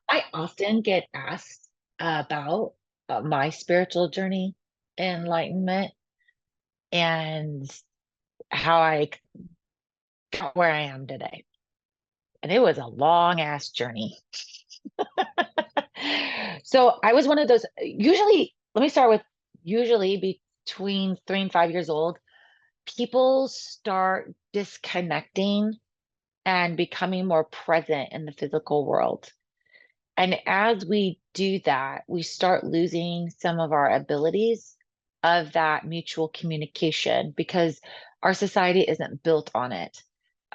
I often get asked about my spiritual journey, enlightenment, and how I got where I am today. And it was a long ass journey. So I was one of those, usually, let me start with usually between 3 and 5 years old, people start disconnecting and becoming more present in the physical world. And as we do that, we start losing some of our abilities of that mutual communication because our society isn't built on it.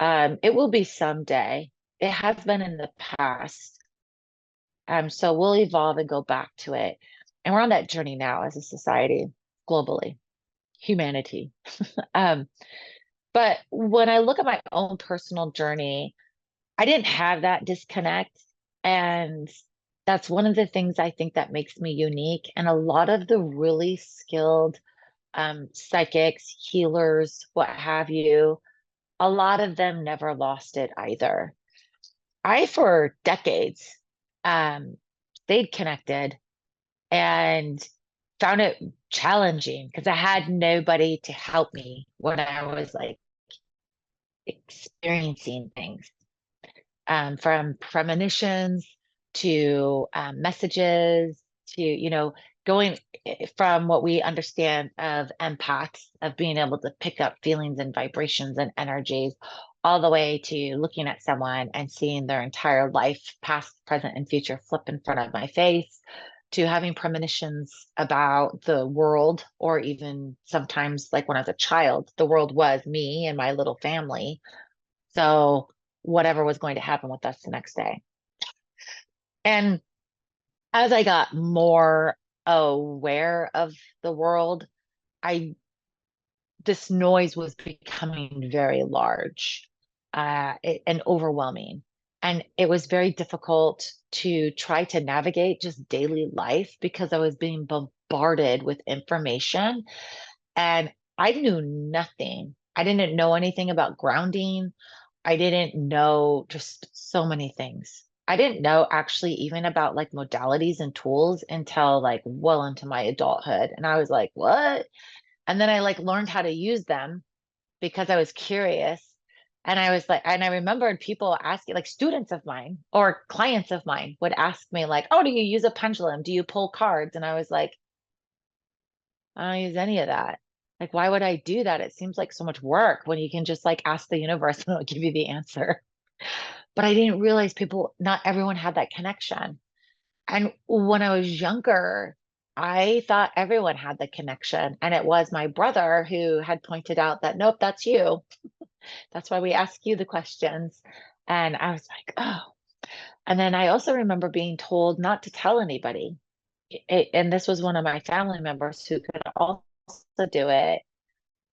It will be someday. It has been in the past. So we'll evolve and go back to it. And we're on that journey now as a society, globally, humanity. Um, but when I look at my own personal journey, I didn't have that disconnect. And that's one of the things I think that makes me unique. And a lot of the really skilled psychics, healers, what have you, a lot of them never lost it either. I, for decades, um, stayed connected and found it challenging because I had nobody to help me when I was like experiencing things. From premonitions to messages to, going from what we understand of empaths, of being able to pick up feelings and vibrations and energies, all the way to looking at someone and seeing their entire life, past, present, and future, flip in front of my face, to having premonitions about the world, or even sometimes, like when I was a child, the world was me and my little family. So whatever was going to happen with us the next day. And as I got more aware of the world, I this noise was becoming very large, and overwhelming. And it was very difficult to try to navigate just daily life because I was being bombarded with information and I knew nothing. I didn't know anything about grounding. I didn't know just so many things. I didn't know actually even about like modalities and tools until like well into my adulthood. And I was like, what? And then I like learned how to use them because I was curious. And I was like, and I remembered people asking, like students of mine or clients of mine would ask me, like, oh, do you use a pendulum? Do you pull cards? And I was like, I don't use any of that. Like, why would I do that? It seems like so much work when you can just like ask the universe and it'll give you the answer. But I didn't realize people, not everyone had that connection. And when I was younger, I thought everyone had the connection. And it was my brother who had pointed out that, nope, that's you. That's why we ask you the questions. And I was like, oh. And then I also remember being told not to tell anybody. And this was one of my family members who could also do it.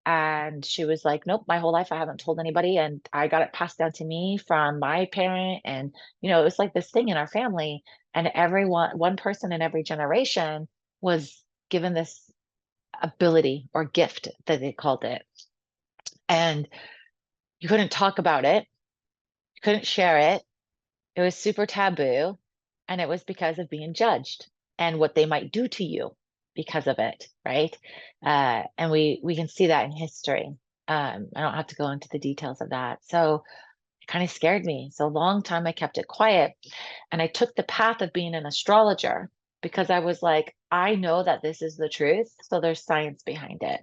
And she was like, nope, my whole life I haven't told anybody. And I got it passed down to me from my parent. And, it was like this thing in our family. And everyone, one person in every generation was given this ability or gift that they called it. And you couldn't talk about it, you couldn't share it. It was super taboo. And it was because of being judged and what they might do to you because of it, right? And we can see that in history. I don't have to go into the details of that. So it kind of scared me. So a long time I kept it quiet. And I took the path of being an astrologer because I was like, I know that this is the truth. So there's science behind it.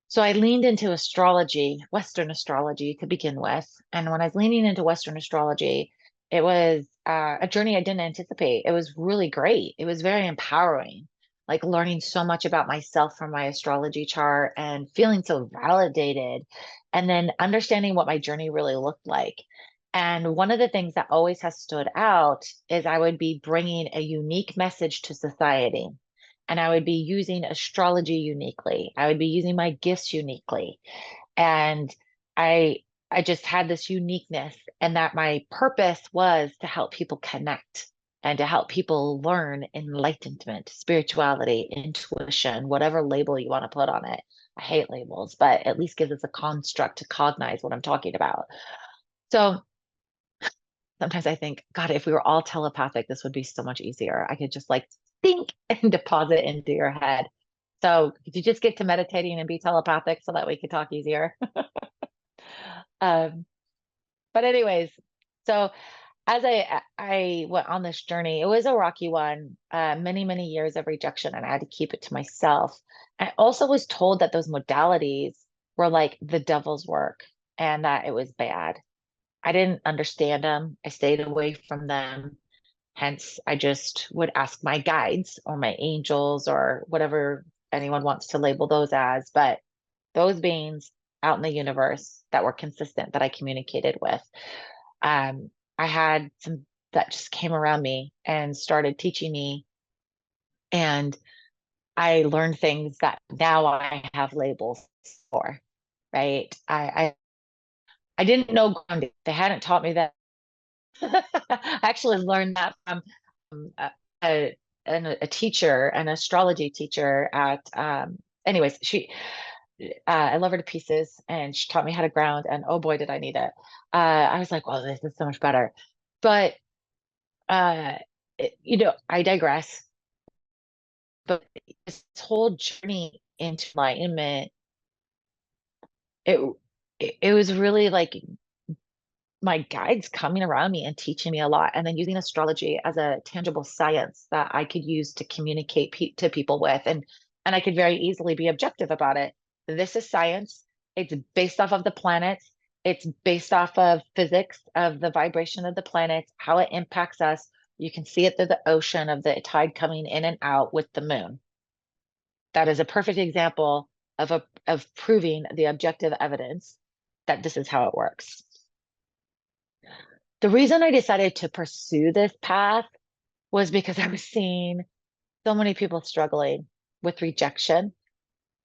So I leaned into astrology, Western astrology to begin with. And when I was leaning into Western astrology, it was a journey I didn't anticipate. It was really great. It was very empowering, like learning so much about myself from my astrology chart and feeling so validated, and then understanding what my journey really looked like. And one of the things that always has stood out is I would be bringing a unique message to society, and I would be using astrology uniquely. I would be using my gifts uniquely. And I I just had this uniqueness, and that my purpose was to help people connect and to help people learn enlightenment, spirituality, intuition, whatever label you want to put on it. I hate labels, but at least gives us a construct to cognize what I'm talking about. So sometimes I think, God, if we were all telepathic, this would be so much easier. I could just like think and deposit into your head. So could you just get to meditating and be telepathic so that we could talk easier? Um, but anyways, so as I went on this journey, it was a rocky one, many years of rejection, and I had to keep it to myself. I also was told that those modalities were like the devil's work and that it was bad. I didn't understand them. I stayed away from them. Hence, I just would ask my guides or my angels or whatever anyone wants to label those as. But those beings out in the universe that were consistent that I communicated with. I had some that just came around me and started teaching me. And I learned things that now I have labels for, right? I didn't know grounding. They hadn't taught me that. I actually learned that from a, a, a teacher, an astrology teacher at, anyways, I love her to pieces and she taught me how to ground and oh boy, did I need it. I was like, well, this is so much better. But, uh, I digress. But this whole journey into enlightenment, it, it was really like my guides coming around me and teaching me a lot, and then using astrology as a tangible science that I could use to communicate to people with, and I could very easily be objective about it. This is science. It's based off of the planets. It's based off of physics of the vibration of the planets, how it impacts us. You can see it through the ocean of the tide coming in and out with the moon. That is a perfect example of proving the objective evidence that this is how it works. The reason I decided to pursue this path was because I was seeing so many people struggling with rejection.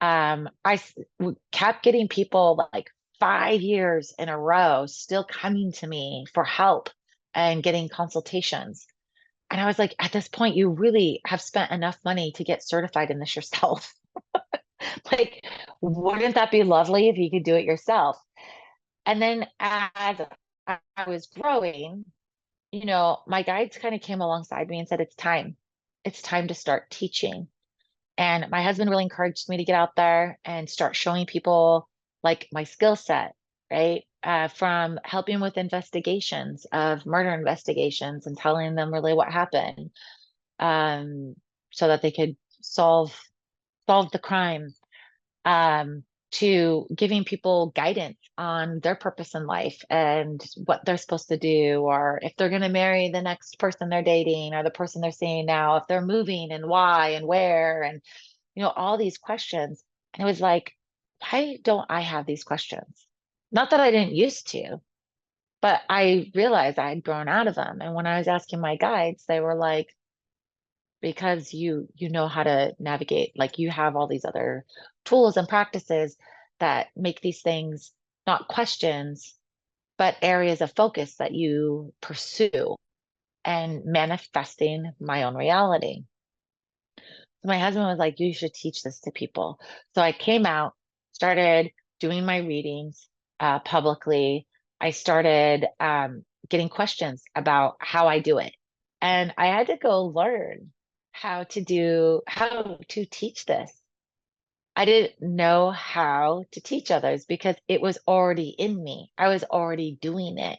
Kept getting people like 5 years in a row still coming to me for help and getting consultations. And I was like, at this point, you really have spent enough money to get certified in this yourself. Like, wouldn't that be lovely if you could do it yourself? And then as I was growing, my guides kind of came alongside me and said, it's time. It's time to start teaching. And my husband really encouraged me to get out there and start showing people like my skill set, right? From helping with investigations of murder investigations and telling them really what happened, um, so that they could solve the crime, um, to giving people guidance on their purpose in life and what they're supposed to do, or if they're going to marry the next person they're dating or the person they're seeing now, if they're moving and why and where, and all these questions. And it was like, why don't I have these questions? Not that I didn't used to, but I realized I had grown out of them. And when I was asking my guides, they were like, because you know how to navigate, like you have all these other tools and practices that make these things not questions but areas of focus that you pursue and manifesting my own reality. So my husband was like, you should teach this to people. So I came out, started doing my readings publicly. I started getting questions about how I do it, and I had to go learn how to teach this. I didn't know how to teach others because it was already in me. I was already doing it.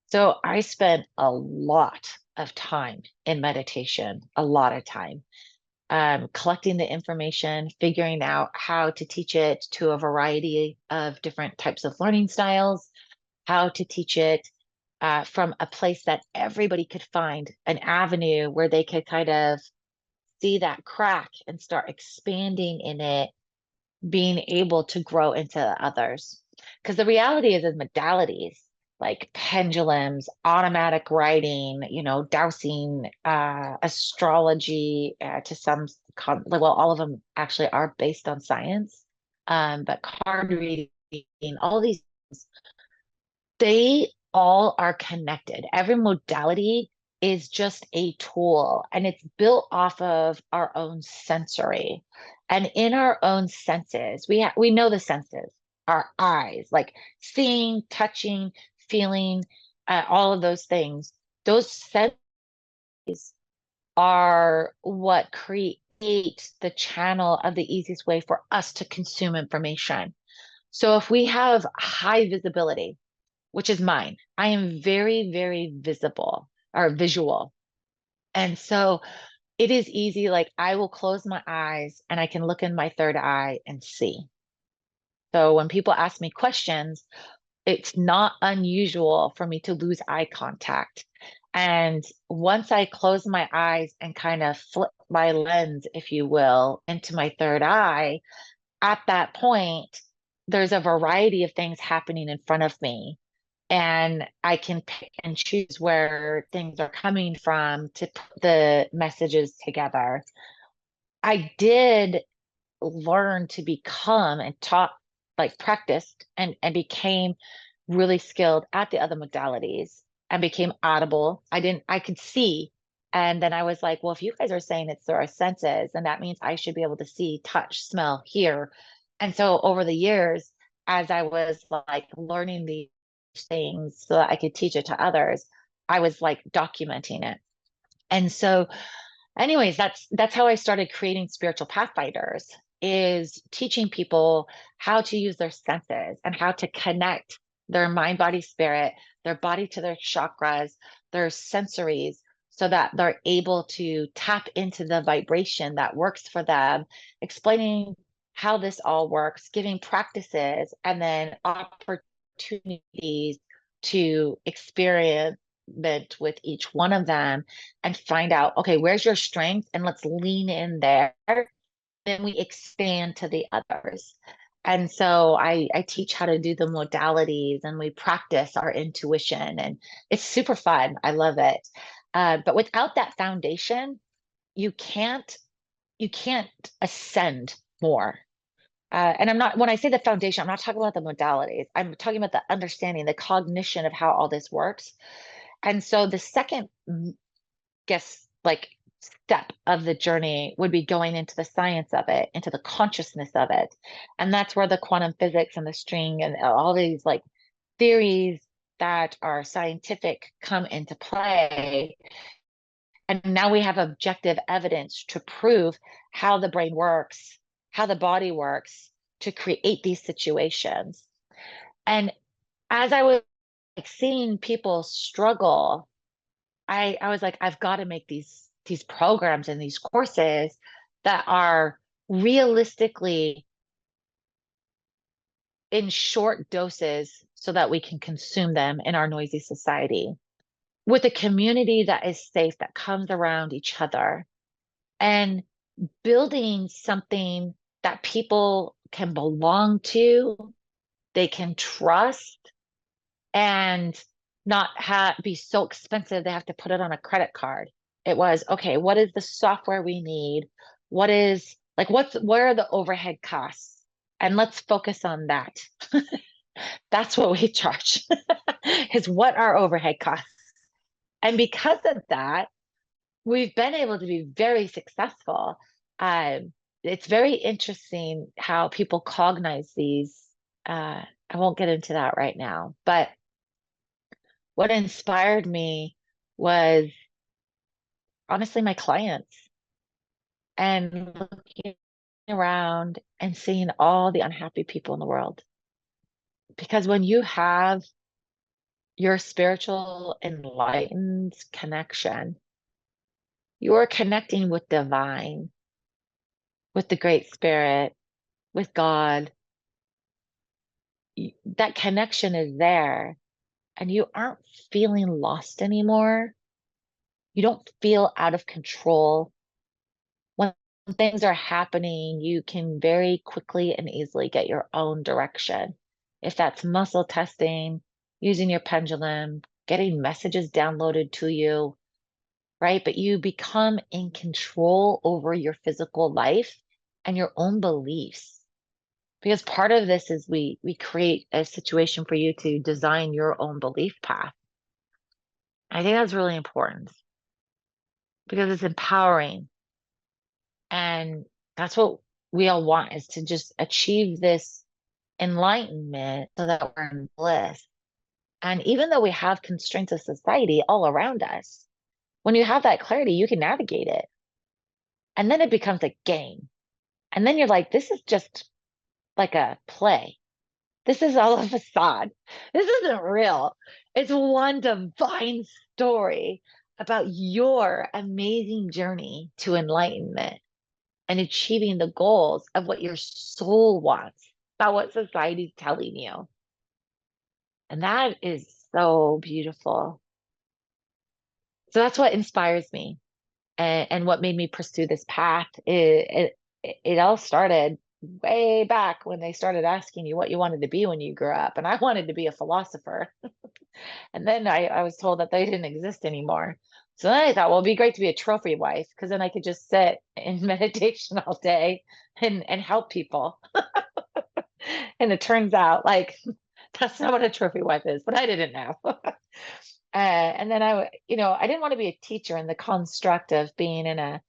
So I spent a lot of time in meditation, a lot of time, collecting the information, figuring out how to teach it to a variety of different types of learning styles, how to teach it from a place that everybody could find an avenue where they could kind of see that crack and start expanding in it, being able to grow into others. Because the reality is modalities like pendulums, automatic writing, dowsing, astrology, to some, well, all of them actually are based on science. But card reading, all these, they all are connected. Every modality is just a tool and it's built off of our own sensory. And in our own senses, we know the senses, our eyes, like seeing, touching, feeling, all of those things, those senses are what create the channel of the easiest way for us to consume information. So if we have high visibility, which is mine, I am very, very visible or visual. And so it is easy. Like I will close my eyes and I can look in my third eye and see. So when people ask me questions, it's not unusual for me to lose eye contact. And once I close my eyes and kind of flip my lens, if you will, into my third eye, at that point, there's a variety of things happening in front of me. And I can pick and choose where things are coming from to put the messages together. I did learn to become and taught, like practiced and became really skilled at the other modalities and became audible. I could see. And then I was like, well, if you guys are saying it's through our senses, then that means I should be able to see, touch, smell, hear. And so over the years, as I was like learning these things so that I could teach it to others, I was like documenting it. And so anyways, that's how I started creating spiritual pathfinders, is teaching people how to use their senses and how to connect their mind, body, spirit, their body to their chakras, their sensories, so that they're able to tap into the vibration that works for them, explaining how this all works, giving practices, and then opportunities to experience with each one of them and find out, okay, where's your strength? And let's lean in there. Then we expand to the others. And so I teach how to do the modalities and we practice our intuition and it's super fun. I love it. But without that foundation, you can't you can't ascend more. And I'm not, when I say the foundation, I'm not talking about the modalities. I'm talking about the understanding, the cognition of how all this works. And so the second, guess, like step of the journey would be going into the science of it, into the consciousness of it. And that's where the quantum physics and the string and all these like theories that are scientific come into play. And now we have objective evidence to prove how the brain works, how the body works to create these situations. And as I was like seeing people struggle, I was like, I've got to make these programs and these courses that are realistically in short doses so that we can consume them in our noisy society with a community that is safe, that comes around each other, and building something that people can belong to, they can trust, and not be so expensive they have to put it on a credit card. It was, okay, what is the software we need? What is like where are the overhead costs? And let's focus on that. That's what we charge, is what our overhead costs. And because of that, we've been able to be very successful. It's very interesting how people cognize these. I won't get into that right now, but what inspired me was honestly my clients and looking around and seeing all the unhappy people in the world. Because when you have your spiritual enlightened connection, you are connecting with divine, with the great spirit, with God. That connection is there and you aren't feeling lost anymore. You don't feel out of control. When things are happening, you can very quickly and easily get your own direction. If that's muscle testing, using your pendulum, getting messages downloaded to you, right? But you become in control over your physical life and your own beliefs. Because part of this is we create a situation for you to design your own belief path. I think that's really important because it's empowering. And that's what we all want, is to just achieve this enlightenment so that we're in bliss. And even though we have constraints of society all around us, when you have that clarity, you can navigate it. And then it becomes a game. And then you're like, this is just like a play. This is all a facade. This isn't real. It's one divine story about your amazing journey to enlightenment and achieving the goals of what your soul wants, about what society's telling you. And that is so beautiful. So that's what inspires me and what made me pursue this path. It all started way back when they started asking you what you wanted to be when you grew up. And I wanted to be a philosopher. And then I was told that they didn't exist anymore. So then I thought, well, it'd be great to be a trophy wife because then I could just sit in meditation all day and help people. And it turns out like that's not what a trophy wife is, but I didn't know. And then I didn't want to be a teacher in the construct of being in a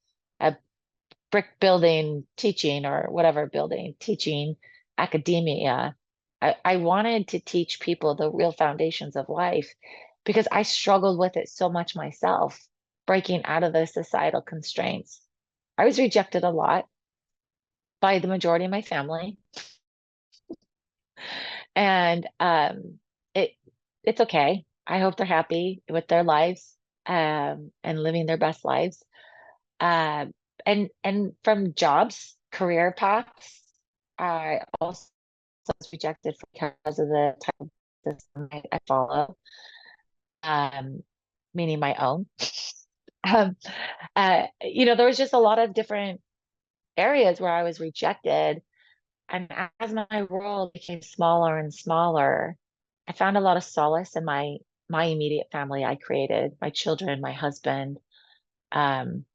brick building teaching or whatever building teaching academia. I wanted to teach people the real foundations of life because I struggled with it so much myself, breaking out of those societal constraints. I was rejected a lot by the majority of my family. And it it's okay. I hope they're happy with their lives and living their best lives. Um, and from jobs, career paths, I also was rejected because of the type of system I follow, um, meaning my own. Um, there was just a lot of different areas where I was rejected. And as my world became smaller and smaller, I found a lot of solace in my immediate family I created, my children, my husband. Um,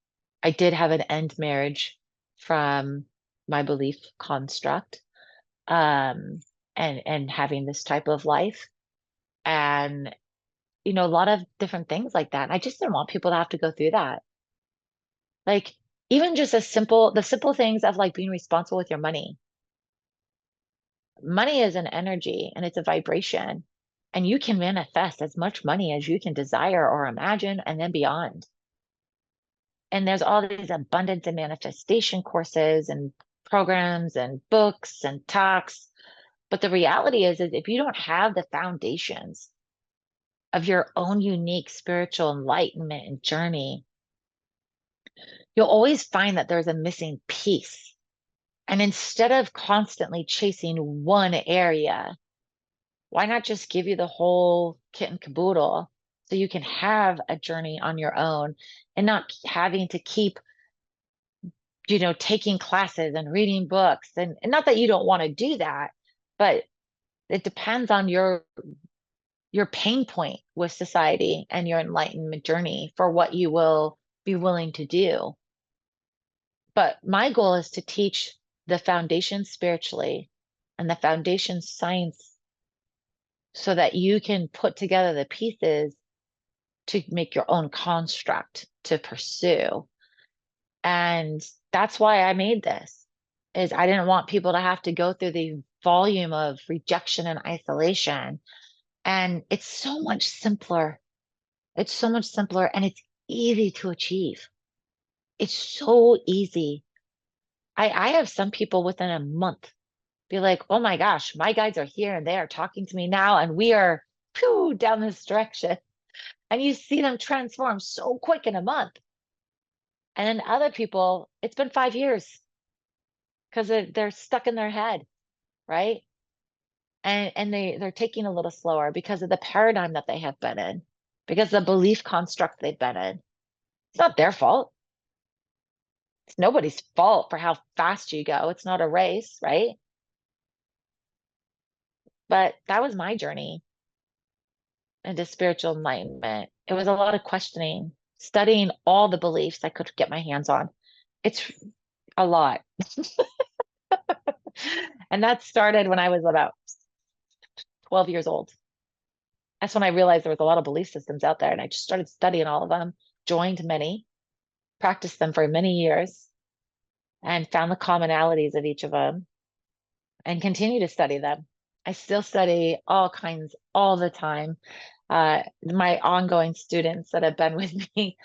I did have an end marriage from my belief construct, um, and having this type of life, and a lot of different things like that. And I just didn't want people to have to go through that. Like even just the simple things of like being responsible with your money. Money is an energy and it's a vibration, and you can manifest as much money as you can desire or imagine, and then beyond. And there's all these abundance and manifestation courses and programs and books and talks. But the reality is if you don't have the foundations of your own unique spiritual enlightenment and journey, you'll always find that there's a missing piece. And instead of constantly chasing one area, why not just give you the whole kit and caboodle so you can have a journey on your own and not having to keep taking classes and reading books, and not that you don't want to do that, but it depends on your pain point with society and your enlightenment journey for what you will be willing to do. But my goal is to teach the foundation spiritually and the foundation science so that you can put together the pieces to make your own construct to pursue. And that's why I made this, is I didn't want people to have to go through the volume of rejection and isolation. And it's so much simpler. It's so much simpler and it's easy to achieve. It's so easy. I have some people within a month be like, oh my gosh, my guides are here and they are talking to me now, and we are down this direction. And you see them transform so quick in a month. And then other people, it's been 5 years because they're stuck in their head, right? And they're taking a little slower because of the paradigm that they have been in, because the belief construct they've been in. It's not their fault. It's nobody's fault for how fast you go. It's not a race, right? But that was my journey into spiritual enlightenment. It was a lot of questioning, studying all the beliefs I could get my hands on. It's a lot. And that started when I was about 12 years old. That's when I realized there was a lot of belief systems out there. And I just started studying all of them, joined many, practiced them for many years, and found the commonalities of each of them and continue to study them. I still study all kinds all the time. My ongoing students that have been with me,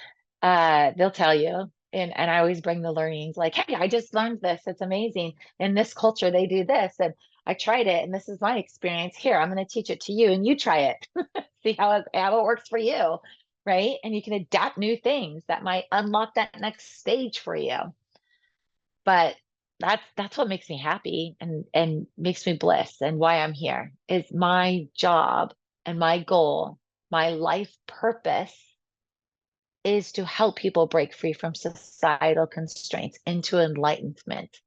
they'll tell you, and I always bring the learnings like, hey, I just learned this. It's amazing. In this culture, they do this, and I tried it, and this is my experience. Here, I'm going to teach it to you, and you try it. See how it works for you, right? And you can adapt new things that might unlock that next stage for you. But that's what makes me happy and makes me bliss, and why I'm here is my job and my goal, my life purpose is to help people break free from societal constraints into enlightenment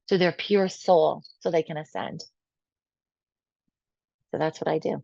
to their pure soul so they can ascend. So that's what I do.